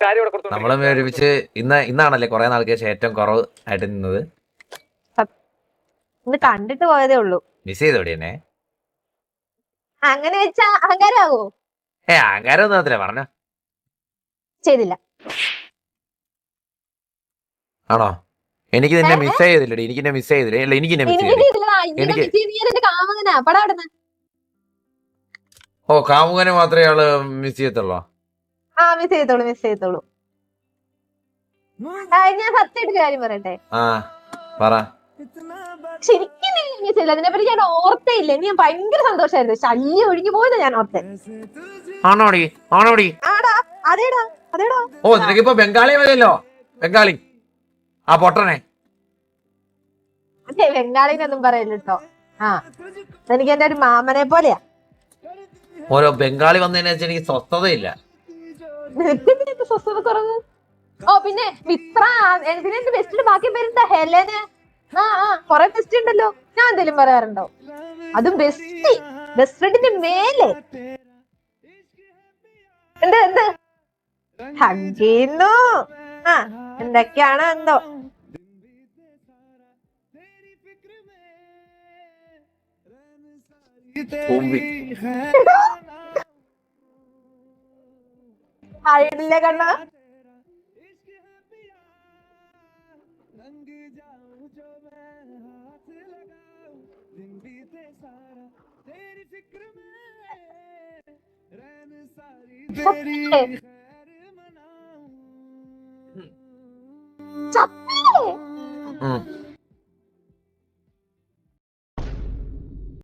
നമ്മളും ഒരുമിച്ച് ഇന്നാണല്ലേ കുറെ നാൾക്ക് ശേഷം ഏറ്റവും കുറവ് ആയിട്ട് നിന്നത്. ഇന്ന് കണ്ടിട്ട് പോയതേ ഉള്ളൂ. മിസ് ചെയ്തോടി എന്നെ. അങ്ങനെ വെച്ചാ അഹങ്കാരാവോ? അഹങ്കാരം ഒന്നും അതില്ല, പറഞ്ഞോ. ചെയ്തില്ല. ആണോ? എനിക്ക് നിന്നെ മിസ് ചെയ്തില്ലടി. എനിക്ക് എന്നെ മിസ് ചെയ്തില്ല. അല്ല, എനിക്ക് മിസ് ചെയ്തില്ല. കാമകനാ പടാടുന്ന. ഓ, കാമുകനെ മാത്രമേ ആള് മിസ് ചെയ്യത്തുള്ളൂ. ആ മിസ് ചെയ്തോളൂ, മിസ് ചെയ്തോളൂ. ഞാൻ സത്യമായിട്ട് കാര്യം പറയട്ടെ. ആ പറ. ശരിക്കും മിസ് ചെയ്യില്ല. അതിനെപ്പറ്റി ഞാൻ ഓർത്തേ ഇല്ല. ഞാൻ ഭയങ്കര സന്തോഷമായിരുന്നു. ശല്യം ഒഴുകി പോയത് ഞാൻ ഓർത്തെ. ആണോടി? ആണോടി? ആടാ, അതേടാ, അതേടാ. ഓ, നിനക്കിപ്പോ ബംഗാളി മതിയല്ലോ. ബംഗാളി ആ പൊട്ടനെ. അതെ, ബംഗാളിനൊന്നും പറയില്ല കേട്ടോ. ആ, എനിക്ക് എന്റെ ഒരു മാമനെ പോലെയാ. ഓരോ ബംഗാളി വന്നതിനെ വെച്ചാൽ എനിക്ക് സ്വസ്ഥതയില്ല. സ്വസ്ഥത കുറവ്. ഓ പിന്നെ മിത്ര, എന്തിനെന്റെ ബെസ്റ്റിന്റെ ബാക്കി പേരെന്താ? ഹെലന്. കൊറേ ബെസ്റ്റ് ഉണ്ടല്ലോ. ഞാൻ എന്തേലും പറയാറുണ്ടോ? അതും ബെസ്റ്റ്, ബെസ്റ്റ് ഫ്രണ്ടിന്റെ മേലെ. എന്ത് ഹഗ് ചെയ്യുന്നു. എന്തൊക്കെയാണ് എന്തോ. ആയിട്ടില്ലേ കണ്ണ?